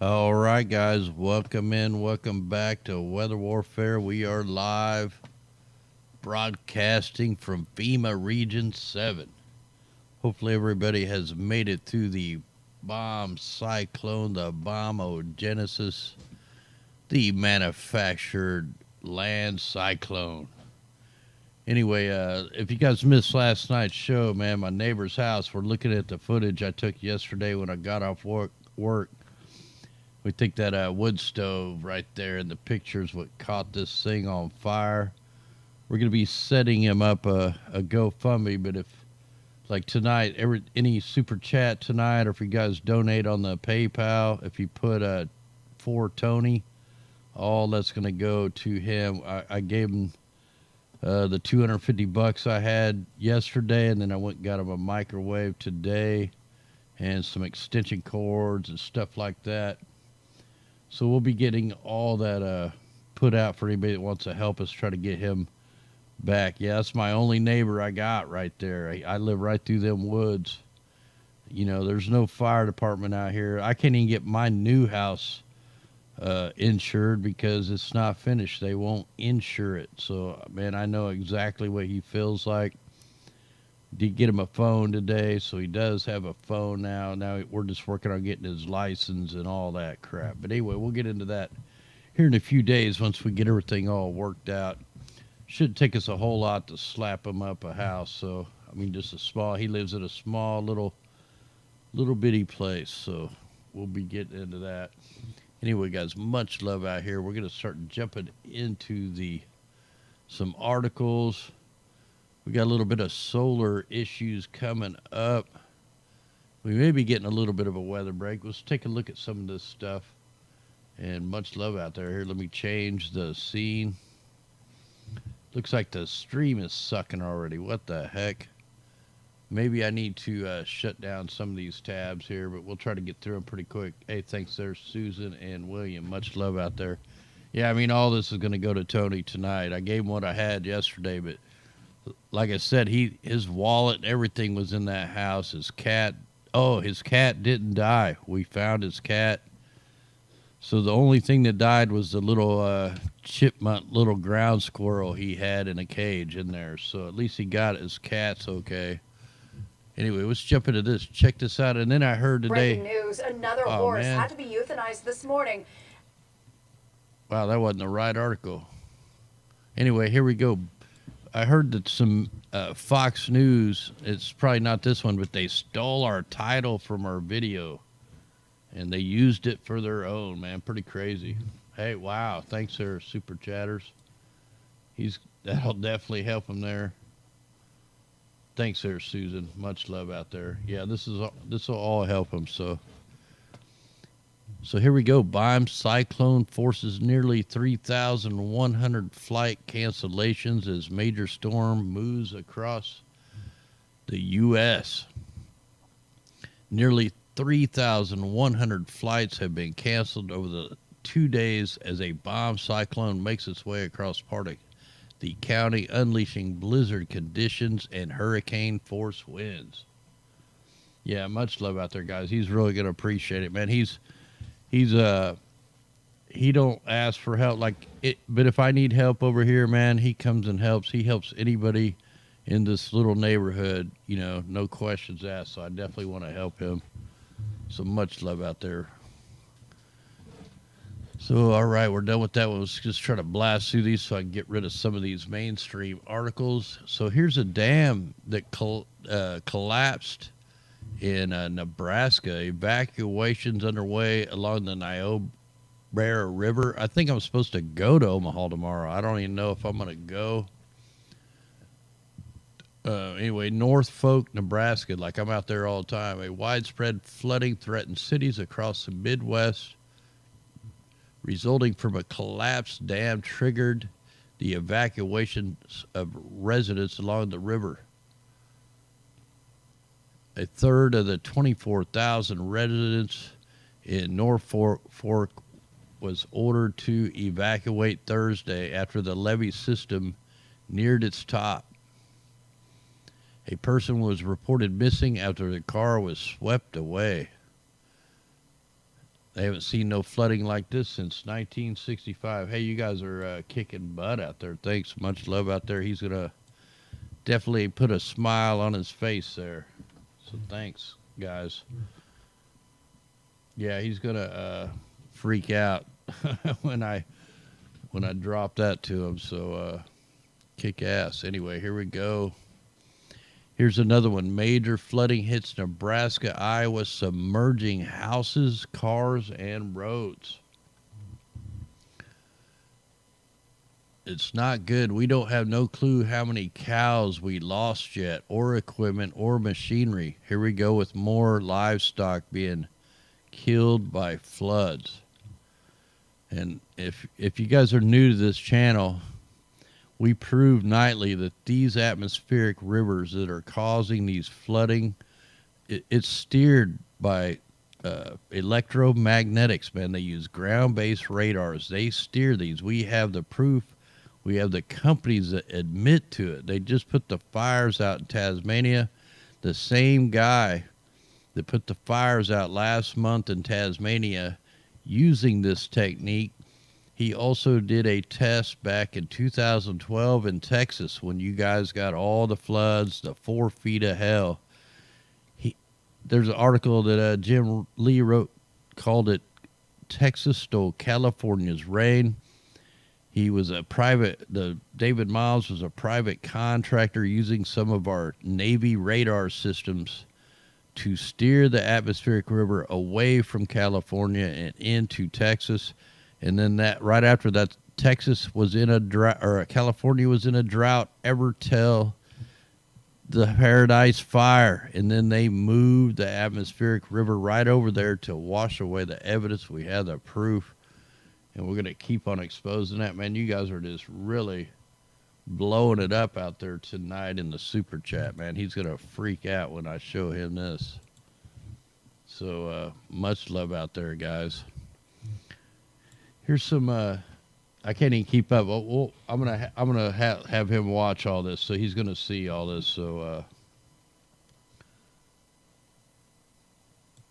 All right, guys, welcome back to Weather Warfare. We are live broadcasting from FEMA Region 7. Hopefully, everybody has made it through the bomb cyclone, the bombogenesis, the manufactured land cyclone. Anyway, if you guys missed last night's show, man, my neighbor's house, we're looking at the footage I took yesterday when I got off work. We think that wood stove right there in the picture is what caught this thing on fire. We're going to be setting him up a GoFundMe, but if, like tonight, any super chat tonight, or if you guys donate on the PayPal, if you put for Tony, all that's going to go to him. I gave him the $250 I had yesterday, and then I went and got him a microwave today and some extension cords and stuff like that. So we'll be getting all that put out for anybody that wants to help us try to get him back. Yeah, that's my only neighbor I got right there. I live right through them woods. You know, there's no fire department out here. I can't even get my new house insured because it's not finished. They won't insure it. So, man, I know exactly what he feels like. Did get him a phone today, so he does have a phone now. Now we're just working on getting his license and all that crap. But anyway, we'll get into that here in a few days once we get everything all worked out. Shouldn't take us a whole lot to slap him up a house. So, I mean, just a small, he lives in a small little bitty place. So we'll be getting into that. Anyway, guys, much love out here. We're going to start jumping into some articles. We got a little bit of solar issues coming up. We may be getting a little bit of a weather break. Let's take a look at some of this stuff. And much love out there. Here, let me change the scene. Looks like the stream is sucking already. What the heck? Maybe I need to shut down some of these tabs here, but we'll try to get through them pretty quick. Hey, thanks there, Susan and William. Much love out there. Yeah, I mean, all this is going to go to Tony tonight. I gave him what I had yesterday, but like I said, his wallet and everything was in that house. His cat didn't die. We found his cat. So the only thing that died was the little chipmunk, little ground squirrel he had in a cage in there. So at least he got his cat's okay. Anyway, let's jump into this. Check this out. And then I heard today. Breaking news, another horse had to be euthanized this morning. Wow, that wasn't the right article. Anyway, here we go. I heard that some Fox News, it's probably not this one, but they stole our title from our video. And they used it for their own, man. Pretty crazy. Hey, wow. Thanks there, Super Chatters. That'll definitely help him there. Thanks there, Susan. Much love out there. Yeah, this will all help him. So here we go. Bomb cyclone forces nearly 3,100 flight cancellations as major storm moves across the U.S. Nearly 3,100 flights have been canceled over the 2 days as a bomb cyclone makes its way across part of the county, unleashing blizzard conditions and hurricane force winds. Yeah, much love out there, guys. He's really going to appreciate it, man. He don't ask for help but if I need help over here, man, he comes and helps. He helps anybody in this little neighborhood, no questions asked. So I definitely want to help him. So much love out there. So, all right, we're done with that one. Let's just try to blast through these so I can get rid of some of these mainstream articles. So here's a dam that collapsed in Nebraska. Evacuations underway along the Niobrara River. I think I'm supposed to go to Omaha tomorrow. I don't even know if I'm going to go. Anyway, Norfolk, Nebraska, like I'm out there all the time. A widespread flooding threatens cities across the Midwest, resulting from a collapsed dam triggered the evacuations of residents along the river. A third of the 24,000 residents in Norfolk was ordered to evacuate Thursday after the levee system neared its top. A person was reported missing after the car was swept away. They haven't seen no flooding like this since 1965. Hey, you guys are kicking butt out there. Thanks. Much love out there. He's going to definitely put a smile on his face there. So thanks, guys. Yeah, he's going to freak out when I drop that to him. So kick ass. Anyway, here we go. Here's another one. Major flooding hits Nebraska, Iowa, submerging houses, cars, and roads. It's not good. We don't have no clue how many cows we lost yet, or equipment, or machinery. Here we go with more livestock being killed by floods. And if you guys are new to this channel, we prove nightly that these atmospheric rivers that are causing these flooding, it's steered by electromagnetics, man. They use ground-based radars. They steer these. We have the proof. We have the companies that admit to it. They just put the fires out in Tasmania. The same guy that put the fires out last month in Tasmania using this technique, he also did a test back in 2012 in Texas when you guys got all the floods, the 4 feet of hell. There's an article that Jim Lee wrote, called it Texas Stole California's Rain. He was David Miles was a private contractor using some of our Navy radar systems to steer the atmospheric river away from California and into Texas. And then right after that, Texas was in a drought, or California was in a drought ever till the Paradise Fire. And then they moved the atmospheric river right over there to wash away the evidence. We have the proof. And we're going to keep on exposing that. Man, you guys are just really blowing it up out there tonight in the super chat, man. He's going to freak out when I show him this. So much love out there, guys. Here's some. I can't even keep up. Well, I'm gonna have him watch all this, so he's gonna see all this. So,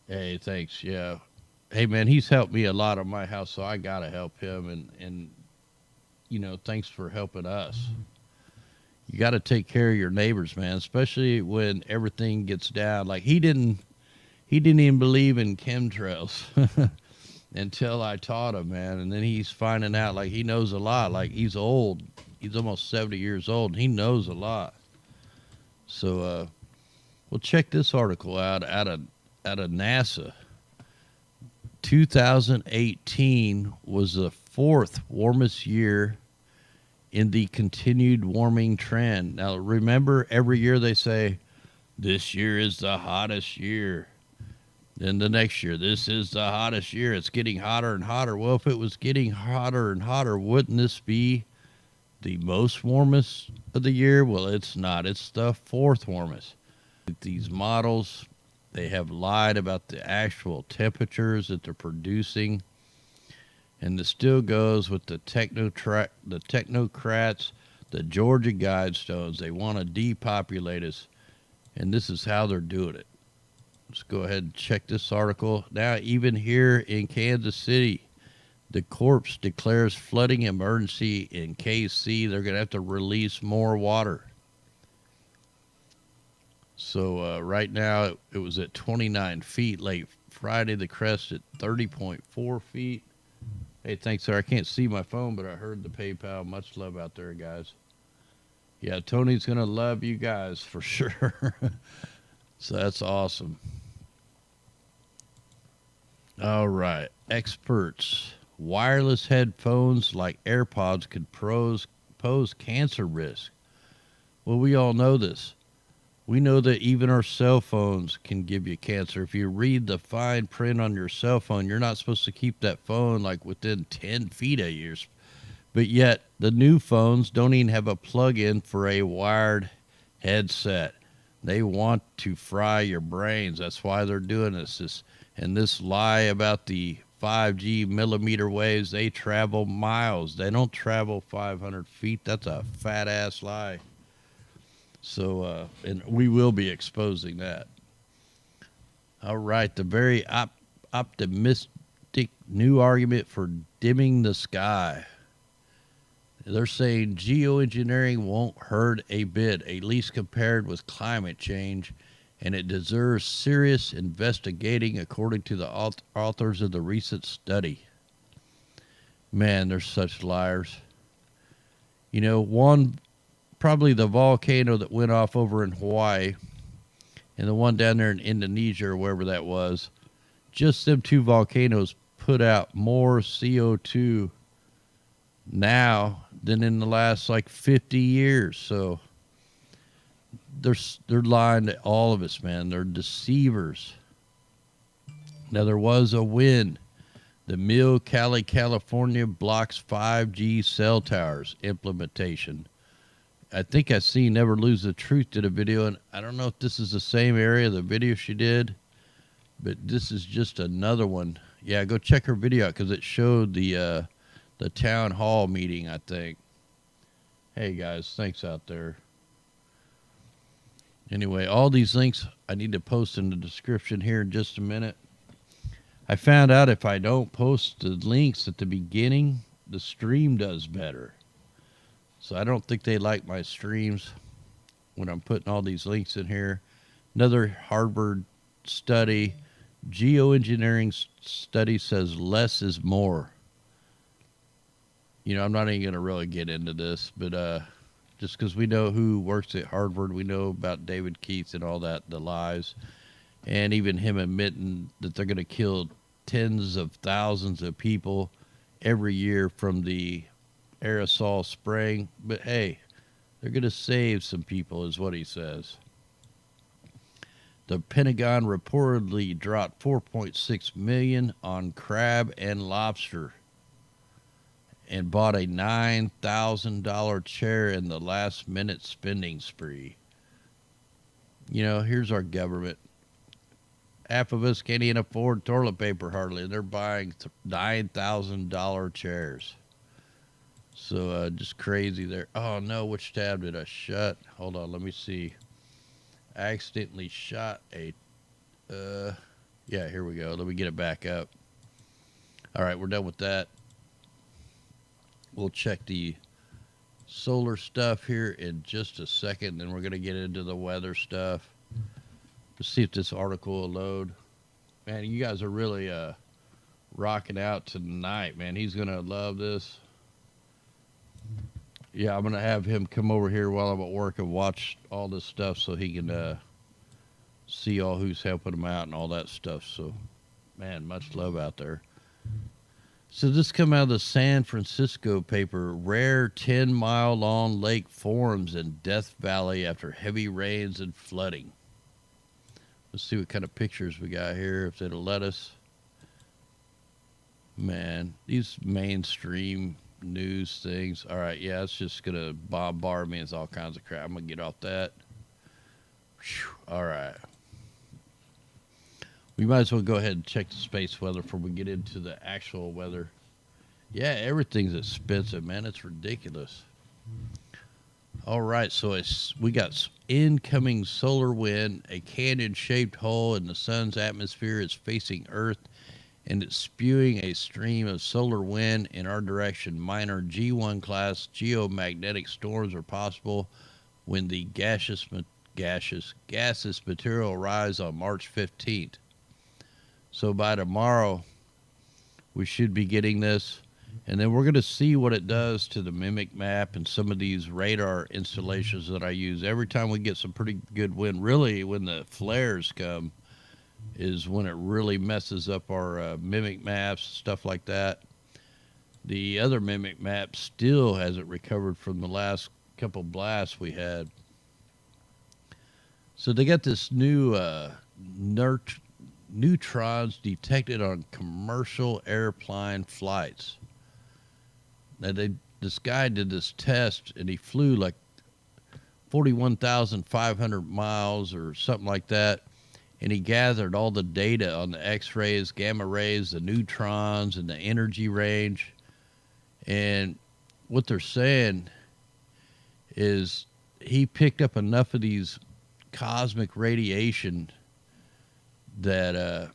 hey, thanks. Yeah, hey man, he's helped me a lot on my house, so I gotta help him. And you know, thanks for helping us. You got to take care of your neighbors, man, especially when everything gets down. Like he didn't even believe in chemtrails. Until I taught him, man. And then he's finding out, like, he knows a lot. Like, he's old. He's almost 70 years old. And he knows a lot. So, well, check this article out of NASA. 2018 was the 4th warmest year in the continued warming trend. Now, remember, every year they say, this year is the hottest year. Then the next year, this is the hottest year. It's getting hotter and hotter. Well, if it was getting hotter and hotter, wouldn't this be the most warmest of the year? Well, it's not. It's the 4th warmest. These models, they have lied about the actual temperatures that they're producing. And this still goes with the technocrats, the Georgia Guidestones. They want to depopulate us. And this is how they're doing it. Let's go ahead and check this article. Now, even here in Kansas City, the Corps declares flooding emergency in KC. They're going to have to release more water. So right now, it was at 29 feet. Late Friday, the crest at 30.4 feet. Hey, thanks, sir. I can't see my phone, but I heard the PayPal. Much love out there, guys. Yeah, Tony's going to love you guys for sure. So that's awesome. All right. Experts. Wireless headphones like AirPods could pose cancer risk. Well, we all know this. We know that even our cell phones can give you cancer. If you read the fine print on your cell phone, you're not supposed to keep that phone like within 10 feet of yours. But yet, the new phones don't even have a plug-in for a wired headset. They want to fry your brains. That's why they're doing this. And this lie about the 5G millimeter waves, they travel miles. They don't travel 500 feet. That's a fat-ass lie. So, and we will be exposing that. All right, the very optimistic skeptic new argument for dimming the sky. They're saying geoengineering won't hurt a bit, at least compared with climate change, and it deserves serious investigating, according to the authors of the recent study. Man, they're such liars. You know, one, probably the volcano that went off over in Hawaii and the one down there in Indonesia or wherever that was, just them two volcanoes put out more CO2 now than in the last like 50 years. So they're lying to all of us, man. They're deceivers. Now, there was a win. The Mill Cali, California blocks 5G cell towers implementation. I think I seen Never Lose the Truth did a video, and I don't know if this is the same area, the video she did, but this is just another one. Yeah, go check her video out because it showed the town hall meeting, I think. Hey, guys, thanks out there. Anyway, all these links I need to post in the description here in just a minute. I found out if I don't post the links at the beginning, the stream does better. So I don't think they like my streams when I'm putting all these links in here. Another Harvard study, geoengineering study says less is more. You know, I'm not even going to really get into this, but just because we know who works at Harvard, we know about David Keith and all that, the lies, and even him admitting that they're going to kill tens of thousands of people every year from the aerosol spraying. But hey, they're going to save some people is what he says. The Pentagon reportedly dropped $4.6 million on crab and lobster and bought a $9,000 chair in the last minute spending spree. You know, here's our government. Half of us can't even afford toilet paper hardly, and they're buying $9,000 chairs. So just crazy there. Oh no, which tab did I shut? Hold on, let me see. I accidentally shot a yeah, here we go. Let me get it back up. All right, we're done with that. We'll check the solar stuff here in just a second, then we're going to get into the weather stuff. Let's see if this article will load. Man, you guys are really rocking out tonight, man. He's going to love this. Yeah, I'm going to have him come over here while I'm at work and watch all this stuff so he can see all who's helping him out and all that stuff. So, man, much love out there. So this come out of the San Francisco paper. Rare 10-mile-long lake forms in Death Valley after heavy rains and flooding. Let's see what kind of pictures we got here, if it'll let us. Man, these mainstream news things. All right, yeah, it's just going to bombard me with all kinds of crap. I'm going to get off that. Whew, all right. We might as well go ahead and check the space weather before we get into the actual weather. Yeah, everything's expensive, man. It's ridiculous. All right, so we got incoming solar wind. A canyon-shaped hole in the sun's atmosphere is facing Earth, and it's spewing a stream of solar wind in our direction. Minor G1 class geomagnetic storms are possible when the gaseous material arrives on March 15th. So by tomorrow, we should be getting this. And then we're going to see what it does to the mimic map and some of these radar installations that I use. Every time we get some pretty good wind, really when the flares come is when it really messes up our mimic maps, stuff like that. The other mimic map still hasn't recovered from the last couple blasts we had. So they got this new neutrons detected on commercial airplane flights. Now this guy did this test and he flew like 41,500 miles or something like that, and he gathered all the data on the X-rays, gamma rays, the neutrons, and the energy range. And what they're saying is he picked up enough of these cosmic radiation that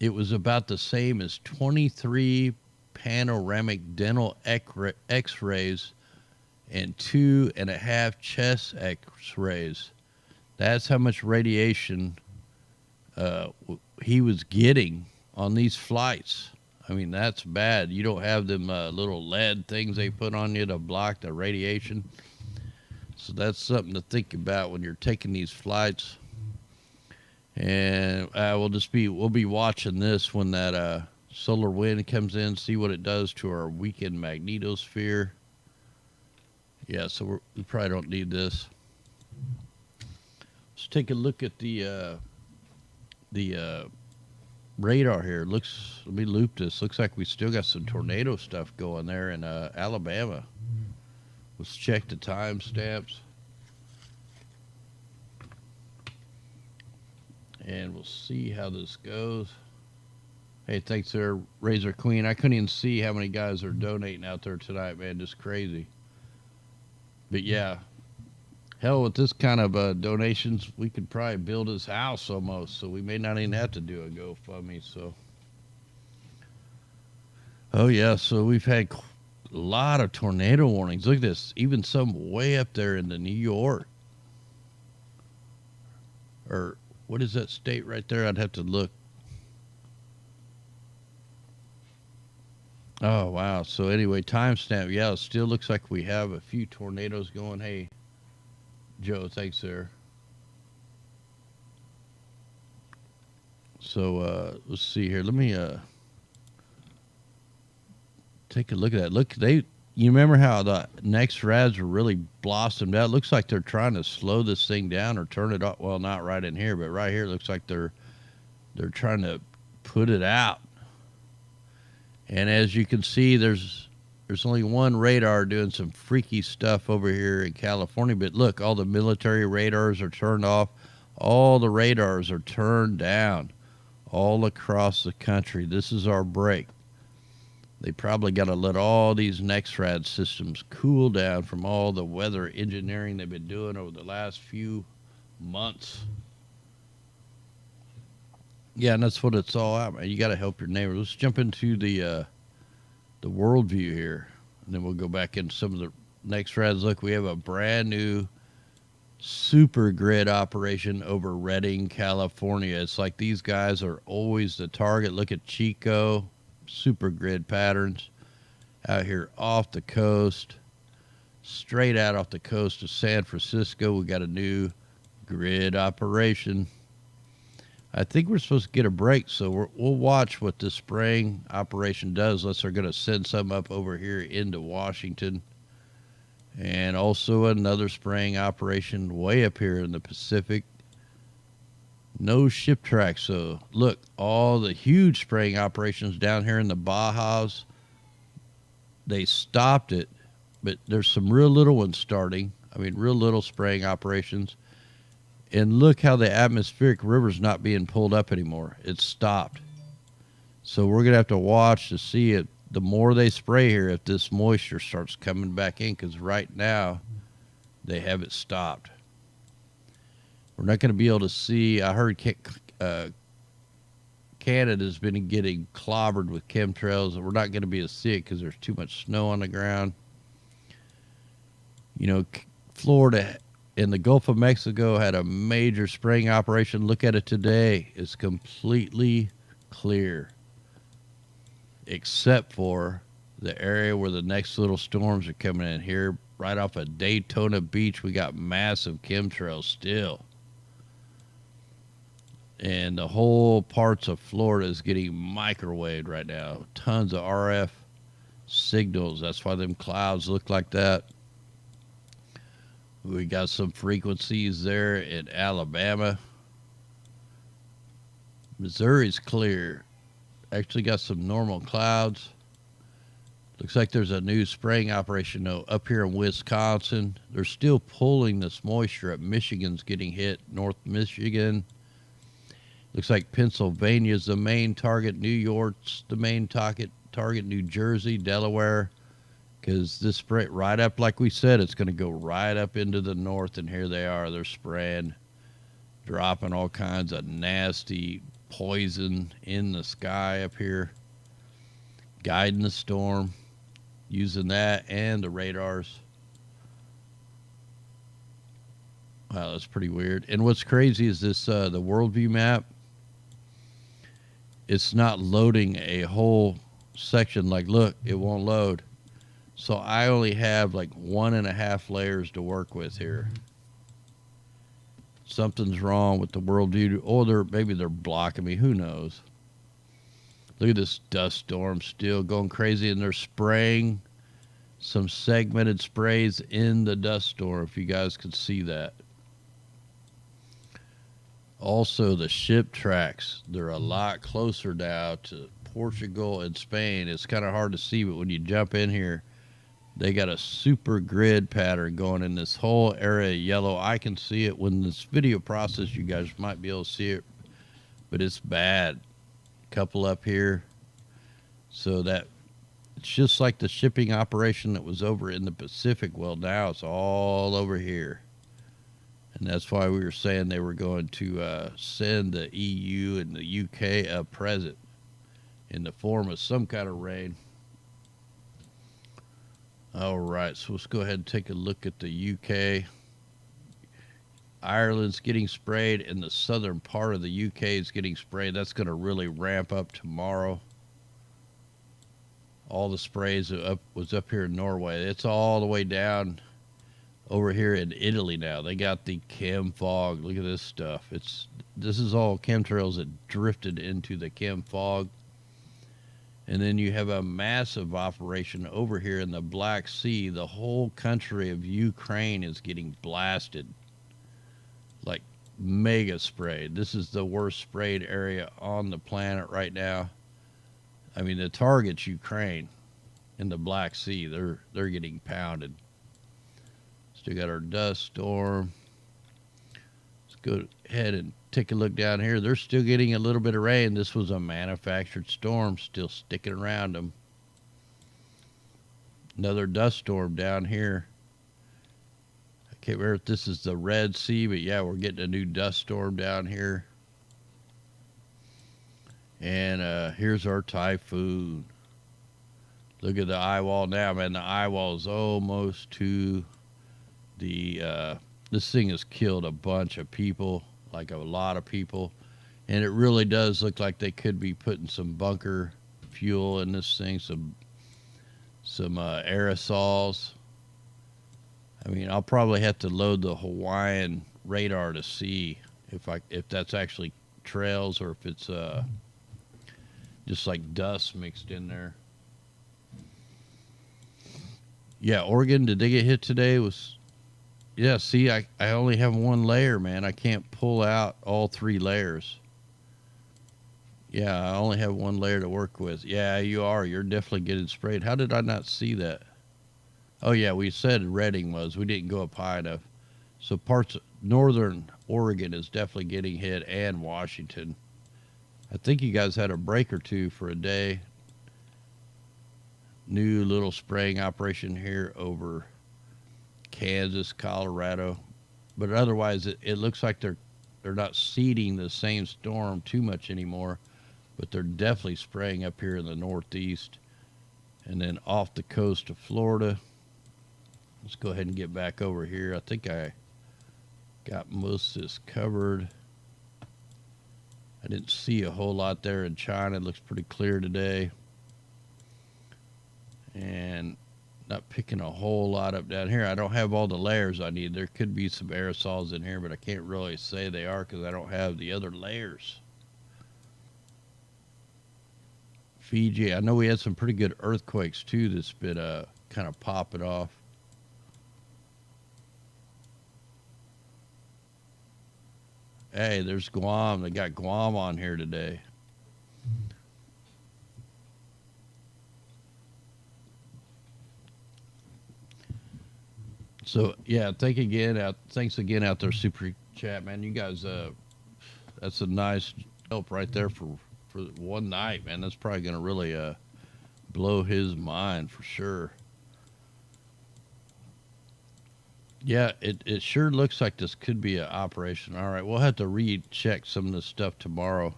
it was about the same as 23 panoramic dental x-rays and 2.5 chest x-rays. That's how much radiation he was getting on these flights. I mean, that's bad. You don't have them little lead things they put on you to block the radiation. So that's something to think about when you're taking these flights. And we'll be watching this when that solar wind comes in, see what it does to our weakened magnetosphere. Yeah, so we probably don't need this. Let's take a look at the radar here. Let me loop this. Looks like we still got some tornado stuff going there in Alabama. Let's check the timestamps. And we'll see how this goes. Hey, thanks there, Razor Queen. I couldn't even see how many guys are donating out there tonight, man. Just crazy. But yeah, hell, with this kind of donations, we could probably build his house almost. So we may not even have to do a GoFundMe. So, oh yeah, so we've had a lot of tornado warnings. Look at this, even some way up there in the New York, or what is that state right there? I'd have to look. Oh, wow. So anyway, timestamp. Yeah, it still looks like we have a few tornadoes going. Hey, Joe, thanks, sir. So let's see here. Let me take a look at that. Look, you remember how the next rads were really blossomed out? It looks like they're trying to slow this thing down or turn it off. Well, not right in here, but right here it looks like they're trying to put it out. And as you can see, there's only one radar doing some freaky stuff over here in California. But look, all the military radars are turned off. All the radars are turned down all across the country. This is our break. They probably got to let all these NEXRAD systems cool down from all the weather engineering they've been doing over the last few months. Yeah, and that's what it's all about, man. You got to help your neighbor. Let's jump into the worldview here, and then we'll go back into some of the NEXRADs. Look, we have a brand new super grid operation over Redding, California. It's like these guys are always the target. Look at Chico, super grid patterns out here off the coast, straight out off the coast of San Francisco. We got a new grid operation. I think we're supposed to get a break, so we'll watch what this spraying operation does, unless they're going to send some up over here into Washington. And also another spraying operation way up here in the Pacific. No ship tracks. So look, all the huge spraying operations down here in the Bajas, they stopped it, but there's some real little ones starting. I mean, real little spraying operations. And look how the atmospheric river's not being pulled up anymore. It's stopped. So we're going to have to watch to see it. The more they spray here, if this moisture starts coming back in, because right now they have it stopped. We're not going to be able to see. I heard Canada's been getting clobbered with chemtrails, and we're not going to be able to see it because there's too much snow on the ground. You know, Florida and the Gulf of Mexico had a major spraying operation. Look at it today. It's completely clear, except for the area where the next little storms are coming in. Here, right off of Daytona Beach, we got massive chemtrails still. And the whole parts of Florida is getting microwaved right now. Tons of RF signals. That's why them clouds look like that. We got some frequencies there in Alabama. Missouri's clear. Actually got some normal clouds. Looks like there's a new spraying operation though up here in Wisconsin. They're still pulling this moisture up. Michigan's getting hit. North Michigan. Looks like Pennsylvania's the main target. New York's the main target. New Jersey, Delaware. Because this spray, right up, like we said, it's going to go right up into the north. And here they are. They're spraying, dropping all kinds of nasty poison in the sky up here, guiding the storm, using that and the radars. Wow, that's pretty weird. And what's crazy is this, the worldview map, it's not loading a whole section. Like, look, it won't load. So I only have like 1.5 layers to work with here. Something's wrong with the worldview, or maybe they're blocking me. Who knows? Look at this dust storm still going crazy, and they're spraying some segmented sprays in the dust storm, if you guys could see that. Also, the ship tracks, they're a lot closer now to Portugal and Spain. It's kind of hard to see, but when you jump in here, they got a super grid pattern going in this whole area of yellow. I can see it when this video process, you guys might be able to see it, but it's bad. Couple up here. So that it's just like the shipping operation that was over in the Pacific. Well, now it's all over here. And that's why we were saying they were going to send the EU and the UK a present in the form of some kind of rain. All right, so let's go ahead and take a look at the UK. Ireland's getting sprayed, and the southern part of the UK is getting sprayed. That's going to really ramp up tomorrow. All the sprays was up here in Norway. It's all the way down over here in Italy now. They got the chem fog. Look at this stuff. This is all chemtrails that drifted into the chem fog. And then you have a massive operation over here in the Black Sea. The whole country of Ukraine is getting blasted. Like mega sprayed. This is the worst sprayed area on the planet right now. I mean, the target's Ukraine in the Black Sea. They're getting pounded. Still got our dust storm. Let's go ahead and take a look down here. They're still getting a little bit of rain. This was a manufactured storm still sticking around them. Another dust storm down here. I can't remember if this is the Red Sea, but yeah, we're getting a new dust storm down here. And here's our typhoon. Look at the eye wall now, man. The eye wall is almost to the this thing has killed a bunch of people, like a lot of people, and it really does look like they could be putting some bunker fuel in this thing, some aerosols. I mean, I'll probably have to load the Hawaiian radar to see if that's actually trails or if it's just like dust mixed in there. Yeah, Oregon, did they get hit today? Yeah, see, I only have one layer, man. I can't pull out all 3 layers. Yeah, I only have one layer to work with. Yeah, you are. You're definitely getting sprayed. How did I not see that? Oh, yeah, we said Redding was. We didn't go up high enough. So parts of northern Oregon is definitely getting hit, and Washington. I think you guys had a break or two for a day. New little spraying operation here over Kansas, Colorado, but otherwise it looks like they're not seeding the same storm too much anymore, but they're definitely spraying up here in the Northeast and then off the coast of Florida. Let's go ahead and get back over here. I think I got most of this covered. I didn't see a whole lot there in China. It looks pretty clear today. And not picking a whole lot up down here. I don't have all the layers I need. There could be some aerosols in here, but I can't really say they are because I don't have the other layers. Fiji, I know we had some pretty good earthquakes too that's been kind of popping off. Hey, there's Guam. They got Guam on here today. So yeah, thanks again out there, Super Chat, man. You guys, that's a nice help right there for one night, man. That's probably gonna really blow his mind for sure. Yeah, it sure looks like this could be an operation. All right, we'll have to recheck some of this stuff tomorrow.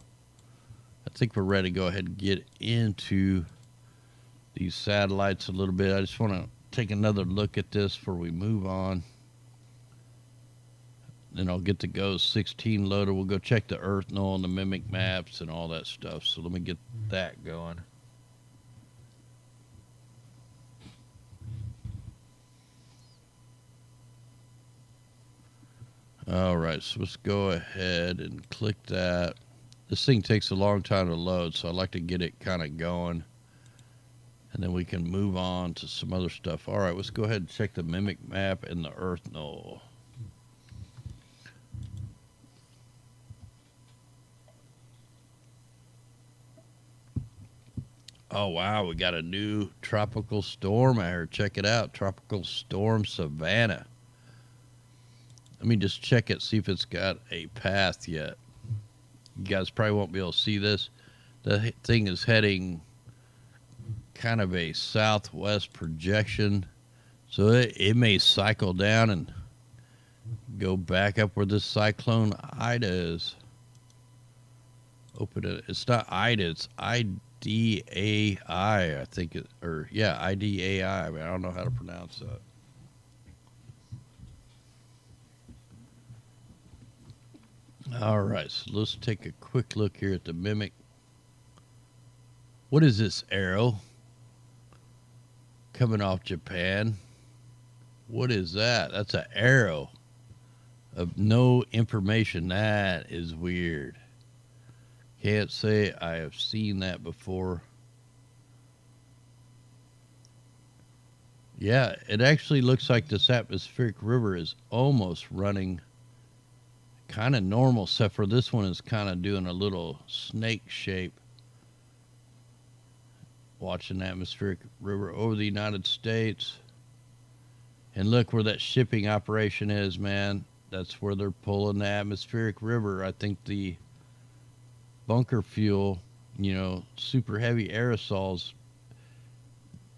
I think we're ready to go ahead and get into these satellites a little bit. I just want to take another look at this before we move on. Then I'll get the GOES 16 loader. We'll go check the Earth null and the mimic maps and all that stuff. So let me get that going. All right, so let's go ahead and click that. This thing takes a long time to load, so I like to get it kind of going. And then we can move on to some other stuff. All right, let's go ahead and check the mimic map and the Earth null. Oh, wow, we got a new tropical storm out here. Check it out, Tropical Storm Savannah. Let me just check it, see if it's got a path yet. You guys probably won't be able to see this. The thing is heading kind of a southwest projection. So it may cycle down and go back up where this cyclone Ida is. Open it. It's not Ida, it's IDAI, I think it, or yeah, IDAI. I mean, I don't know how to pronounce that. All right, so let's take a quick look here at the mimic. What is this arrow coming off Japan? What is that? That's an arrow of no information. That is weird. Can't say I have seen that before. Yeah, it actually looks like this atmospheric river is almost running kind of normal, except for this one is kind of doing a little snake shape. Watching the atmospheric river over the United States. And look where that shipping operation is, man. That's where they're pulling the atmospheric river. I think the bunker fuel, you know, super heavy aerosols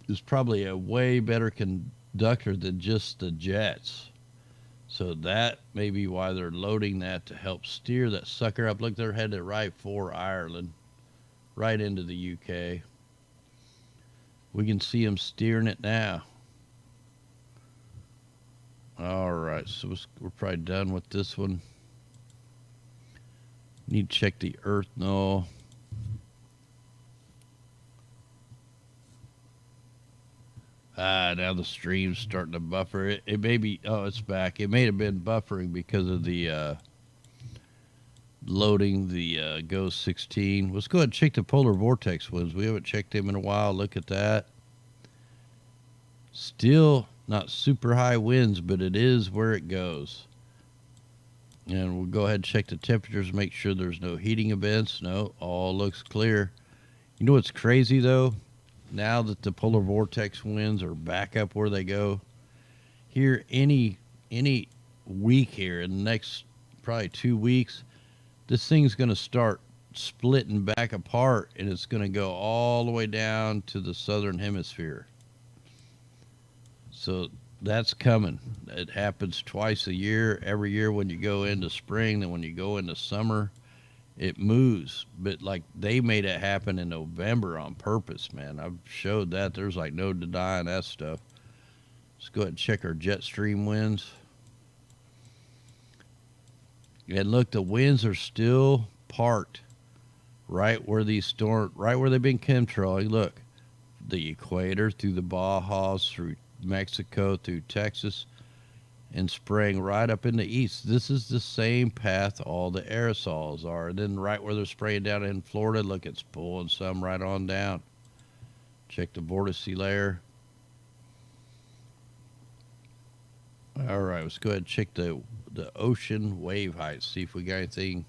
is probably a way better conductor than just the jets. So that may be why they're loading that to help steer that sucker up. Look, they're headed right for Ireland, right into the UK. We can see them steering it now. All right, so we're probably done with this one. Need to check the Earth null. Now the stream's starting to buffer. It may be, oh, it's back. It may have been buffering because of the loading the GOES 16. Let's go ahead and check the polar vortex winds. We haven't checked them in a while. Look at that. Still not super high winds, but it is where it goes. And we'll go ahead and check the temperatures, make sure there's no heating events. No, all looks clear. You know what's crazy, though? Now that the polar vortex winds are back up where they go, here any week here in the next probably 2 weeks, this thing's going to start splitting back apart, and it's going to go all the way down to the southern hemisphere. So that's coming. It happens twice a year. Every year when you go into spring, then when you go into summer, it moves. But like they made it happen in November on purpose, man. I've showed that. There's like no denying that stuff. Let's go ahead and check our jet stream winds. And look, the winds are still parked right where these storms, right where they've been chemtrailing. Look, the equator through the Bajas, through Mexico, through Texas, and spraying right up in the east. This is the same path all the aerosols are. And then right where they're spraying down in Florida, look, it's pulling some right on down. Check the vortice layer. All right, let's go ahead and check the ocean wave height, see if we got anything.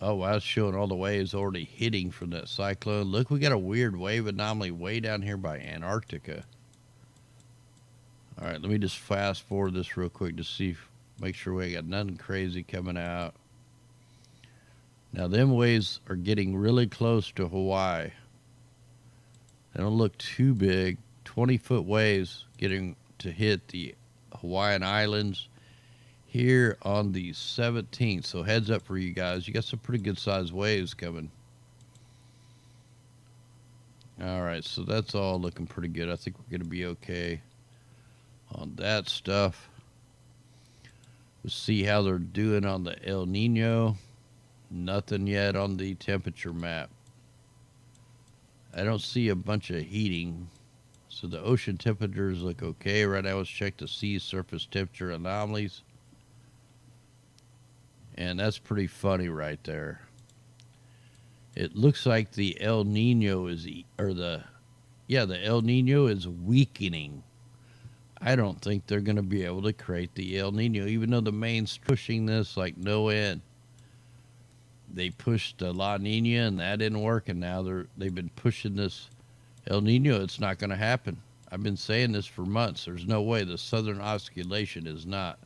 Oh, wow, it's showing all the waves already hitting from that cyclone. Look, we got a weird wave anomaly way down here by Antarctica. All right, let me just fast forward this real quick to see, make sure we ain't got nothing crazy coming out. Now, them waves are getting really close to Hawaii. They don't look too big. 20-foot waves getting to hit the Hawaiian Islands, here on the 17th. So heads up for you guys. You got some pretty good sized waves coming. All right, so that's all looking pretty good. I think we're going to be okay on that stuff. We'll see how they're doing on the El Nino. Nothing yet on the temperature map. I don't see a bunch of heating. So the ocean temperatures look okay. Right now, let's check the sea surface temperature anomalies. And that's pretty funny right there. It looks like the El Nino is, the El Nino is weakening. I don't think they're going to be able to create the El Nino, even though the main's pushing this like no end. They pushed the La Nina and that didn't work, and now they've been pushing this El Nino. It's not going to happen. I've been saying this for months. There's no way the southern oscillation is not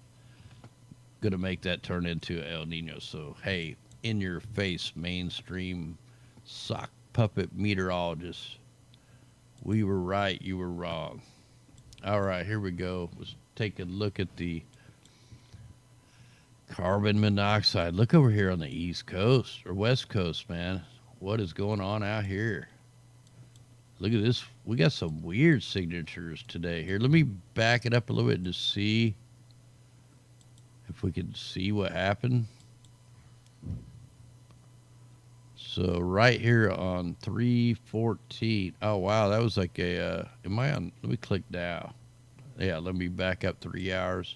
going to make that turn into El Nino. So, hey, in your face, mainstream sock puppet meteorologists. We were right, you were wrong. All right, here we go. Let's take a look at the carbon monoxide. Look over here on the East Coast or West Coast, man. What is going on out here? Look at this. We got some weird signatures today here. Let me back it up a little bit to see if we can see what happened. So right here on 314. Oh, wow. That was like a, am I on? Let me click now. Yeah, let me back up 3 hours.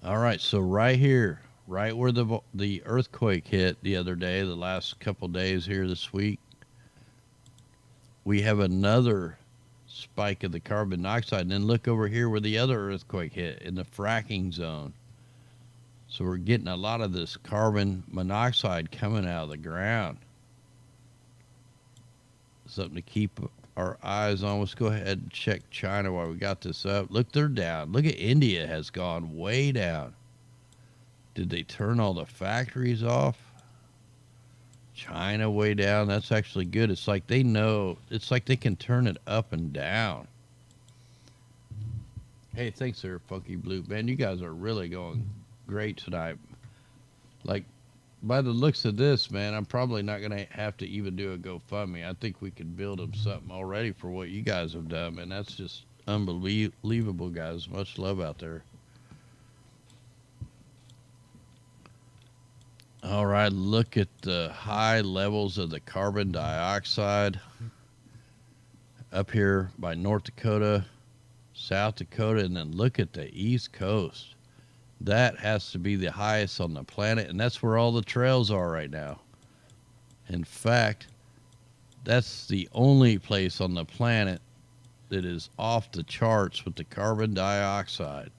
All right. So right here, right where the earthquake hit the other day, the last couple days here this week, we have another spike of the carbon dioxide. And then look over here where the other earthquake hit in the fracking zone. So we're getting a lot of this carbon monoxide coming out of the ground. Something to keep our eyes on. Let's go ahead and check China while we got this up. Look, they're down. Look at India has gone way down. Did they turn all the factories off? China way down. That's actually good. It's like they know. It's like they can turn it up and down. Hey, thanks there, Funky Blue. Man, you guys are really going great tonight. Like, by the looks of this, man, I'm probably not going to have to even do a GoFundMe. I think we could build them something already for what you guys have done, man. That's just unbelievable, guys. Much love out there. All right, look at the high levels of the carbon dioxide up here by North Dakota, South Dakota, and then look at the East Coast. That has to be the highest on the planet, and that's where all the trails are right now. In fact, that's the only place on the planet that is off the charts with the carbon dioxide.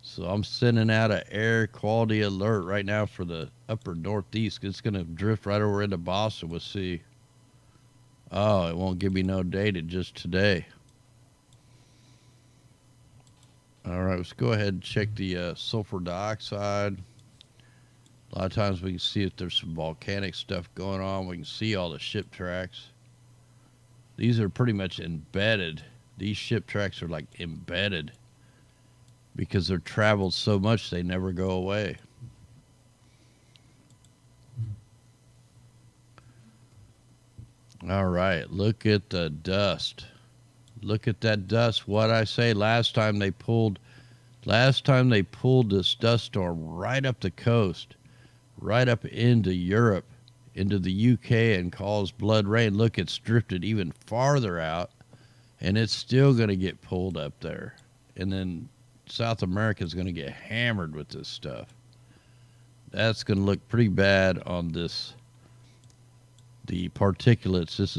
So I'm sending out an air quality alert right now for the upper Northeast. It's going to drift right over into Boston. We'll see. Oh, it won't give me no data just today. All right, let's go ahead and check the sulfur dioxide. A lot of times we can see if there's some volcanic stuff going on. We can see all the ship tracks. These are pretty much embedded. These ship tracks are like embedded because they're traveled so much they never go away. All right, look at the dust. Look at that dust. What I say last time they pulled this dust storm right up the coast, right up into Europe, into the UK, and caused blood rain. Look, it's drifted even farther out, and it's still going to get pulled up there. And then South America is going to get hammered with this stuff. That's going to look pretty bad on this, the particulates. This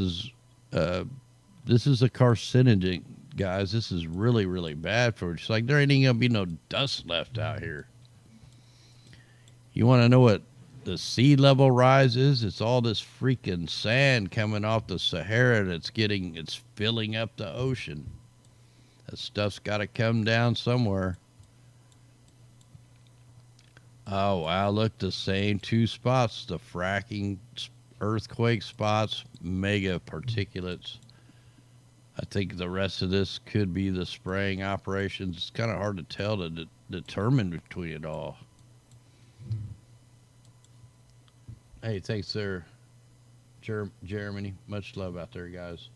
is a carcinogen, guys. This is really, really bad for it. It's like there ain't even going to be no dust left out here. You want to know what the sea level rise is? It's all this freaking sand coming off the Sahara that's it's filling up the ocean. That stuff's got to come down somewhere. Oh, wow. Look, the same two spots. The fracking earthquake spots, mega particulates. I think the rest of this could be the spraying operations. It's kind of hard to tell to determine between it all. Hey, thanks there, Jeremy. Much love out there, guys.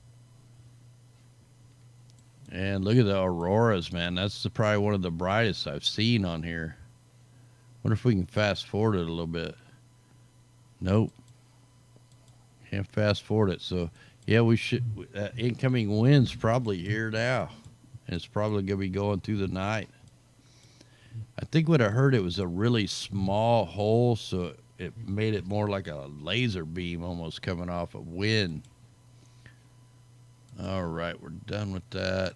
And look at the auroras, man. That's probably one of the brightest I've seen on here. Wonder if we can fast forward it a little bit. Nope. Can't fast forward it. So, yeah, we should. Incoming wind's probably here now. And it's probably going to be going through the night. I think what I heard, it was a really small hole, so it made it more like a laser beam almost coming off of wind. All right, we're done with that.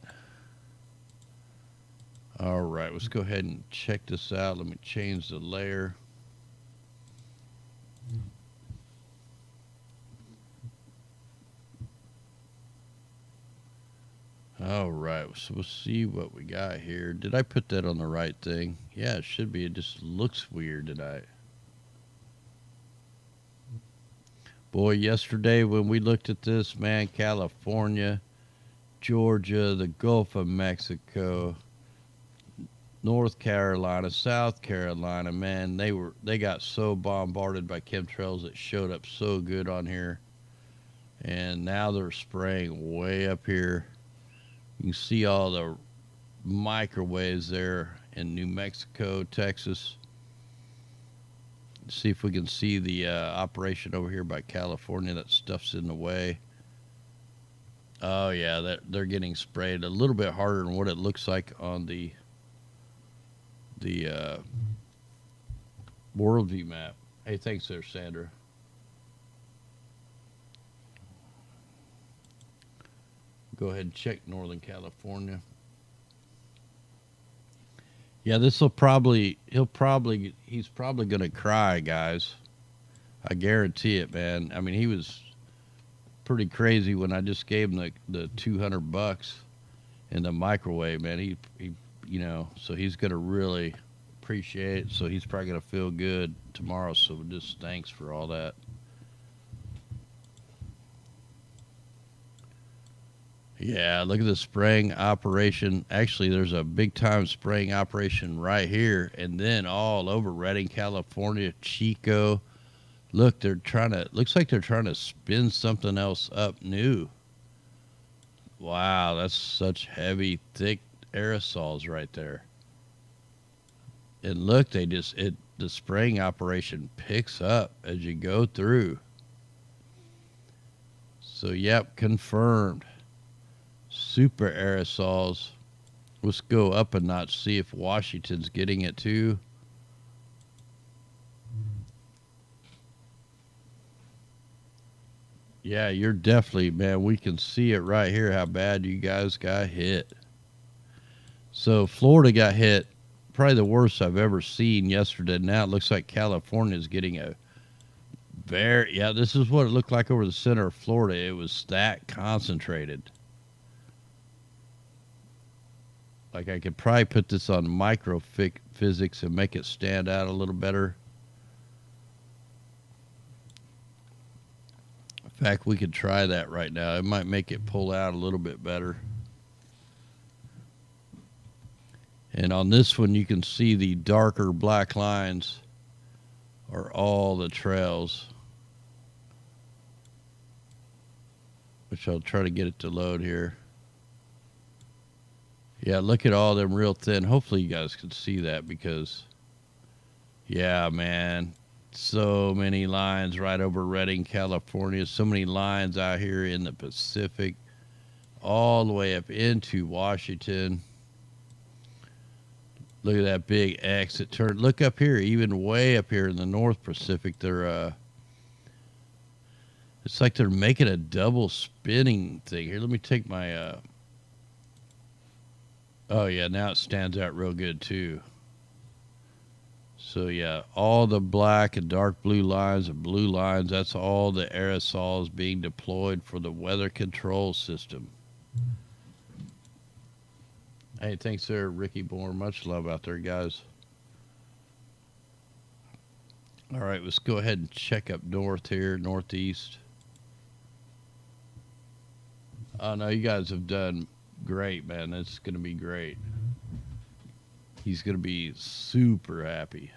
All right, let's go ahead and check this out. Let me change the layer. All right, so we'll see what we got here. Did I put that on the right thing? Yeah, it should be. It just looks weird tonight. Boy, yesterday when we looked at this, man, California, Georgia, the Gulf of Mexico, North Carolina, South Carolina, man, they got so bombarded by chemtrails. It showed up so good on here. And now they're spraying way up here. You can see all the microwaves there in New Mexico, Texas. See if we can see the operation over here by California. That stuff's in the way. Oh yeah, they're getting sprayed a little bit harder than what it looks like on the worldview map. Hey, thanks there, Sandra. Go ahead and check Northern California. Yeah, he's probably going to cry, guys. I guarantee it, man. I mean, he was pretty crazy when I just gave him the $200 in the microwave, man. He so he's going to really appreciate it. So he's probably going to feel good tomorrow. So just thanks for all that. Yeah, look at the spraying operation. Actually, there's a big time spraying operation right here, and then all over Redding, California, Chico. Look, looks like they're trying to spin something else up new. Wow, that's such heavy, thick aerosols right there. And look, the spraying operation picks up as you go through. So, yep, confirmed. Super aerosols. Let's go up a notch, see if Washington's getting it too. Yeah, you're definitely, man, we can see it right here how bad you guys got hit. So Florida got hit, probably the worst I've ever seen yesterday. Now it looks like California's getting this is what it looked like over the center of Florida. It was that concentrated. Like I could probably put this on microphysics and make it stand out a little better. In fact, we could try that right now. It might make it pull out a little bit better. And on this one, you can see the darker black lines are all the trails, which I'll try to get it to load here. Yeah, look at all them real thin. Hopefully you guys can see that because, yeah, man, so many lines right over Redding, California. So many lines out here in the Pacific, all the way up into Washington. Look at that big X. Look up here, even way up here in the North Pacific. It's like they're making a double spinning thing. Here, let me take my... Oh, yeah, now it stands out real good, too. So, yeah, all the black and dark blue lines and blue lines, that's all the aerosols being deployed for the weather control system. Hey, thanks there, Ricky Bourne. Much love out there, guys. All right, let's go ahead and check up north here, northeast. Oh no, you guys have done great, man. It's gonna be great. He's gonna be super happy.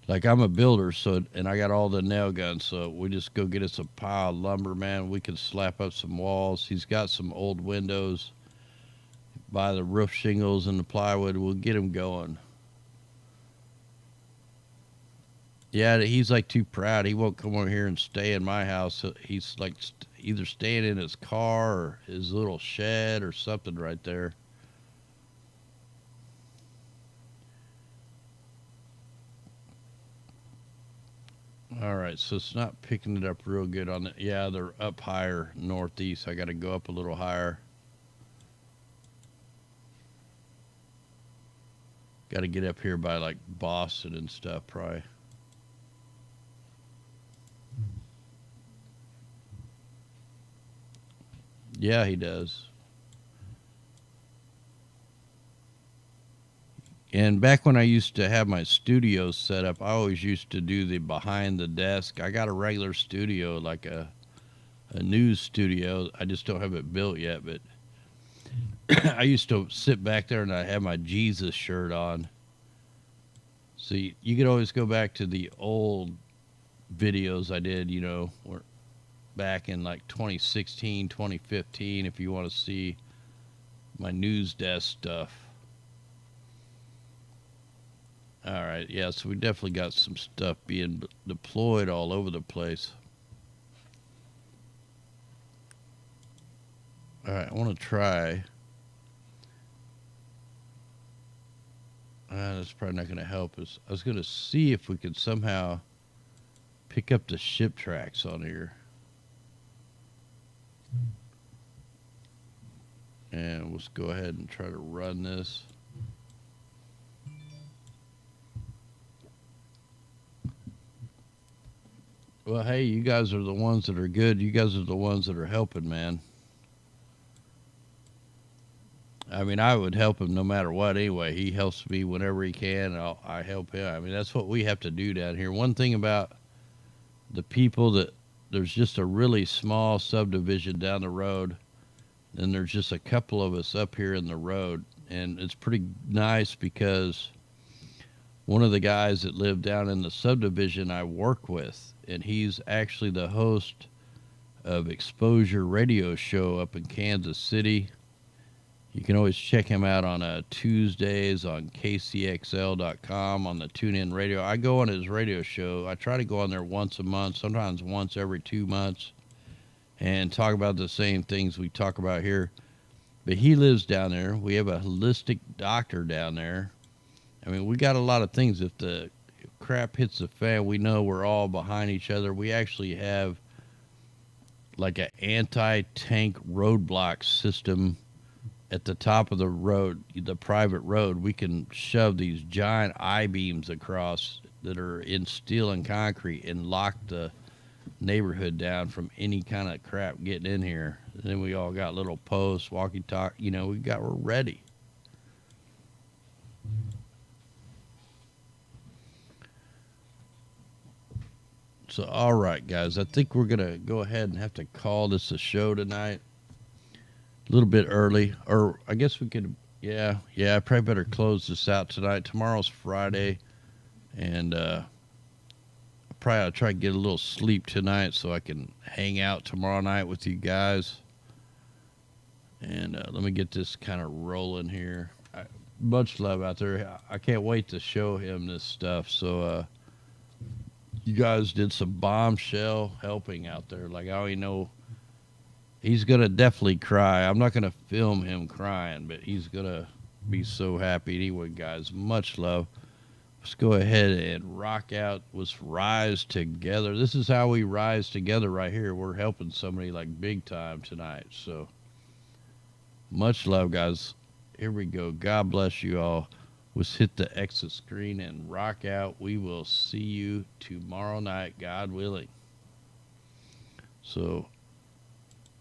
Like I'm a builder, so and I got all the nail guns, so we just go get us a pile of lumber, man. We can slap up some walls. He's got some old windows, buy the roof shingles and the plywood. We'll get him going. Yeah, he's like too proud. He won't come over here and stay in my house. So he's like either staying in his car or his little shed or something right there. All right, so it's not picking it up real good on the. Yeah, they're up higher northeast. I got to go up a little higher. Got to get up here by like Boston and stuff, probably. Yeah, he does. And back when I used to have my studio set up, I always used to do the behind the desk. I got a regular studio, like a news studio. I just don't have it built yet, but I used to sit back there and I had my Jesus shirt on. So you could always go back to the old videos I did, back in like 2016, 2015, if you want to see my news desk stuff. All right, yeah, so we definitely got some stuff being deployed all over the place. All right, I want to try. That's probably not going to help us. I was going to see if we could somehow pick up the ship tracks on here. And let's go ahead and try to run this. Well, hey, you guys are the ones that are good. You guys are the ones that are helping, man. I mean, I would help him no matter what anyway. He helps me whenever he can, and I help him. I mean, that's what we have to do down here. One thing about the people that there's just a really small subdivision down the road, and there's just a couple of us up here in the road, and it's pretty nice because one of the guys that lived down in the subdivision I work with, and he's actually the host of Exposure Radio Show up in Kansas City. You can always check him out on Tuesdays on kcxl.com on the TuneIn Radio. I go on his radio show. I try to go on there once a month, sometimes once every 2 months, and talk about the same things we talk about here. But he lives down there. We have a holistic doctor down there. I mean, we got a lot of things. If the crap hits the fan, we know we're all behind each other. We actually have like an anti-tank roadblock system at the top of the road, the private road. We can shove these giant I-beams across that are in steel and concrete and lock the neighborhood down from any kind of crap getting in here. And then we all got little posts, walkie-talkie, we're ready. So, all right, guys, I think we're going to go ahead and have to call this a show tonight. A little bit early, or I guess we could, I probably better close this out tonight. Tomorrow's Friday, and probably I'll try to get a little sleep tonight so I can hang out tomorrow night with you guys. And let me get this kind of rolling here. Much love out there. I can't wait to show him this stuff. So you guys did some bombshell helping out there. Like, I already know he's going to definitely cry. I'm not going to film him crying, but he's going to be so happy. Anyway, guys, much love. Let's go ahead and rock out. Let's rise together. This is how we rise together right here. We're helping somebody like big time tonight. So much love, guys. Here we go. God bless you all. Let's hit the exit screen and rock out. We will see you tomorrow night, God willing. So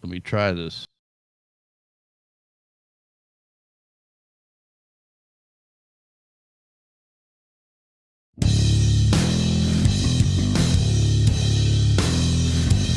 let me try this.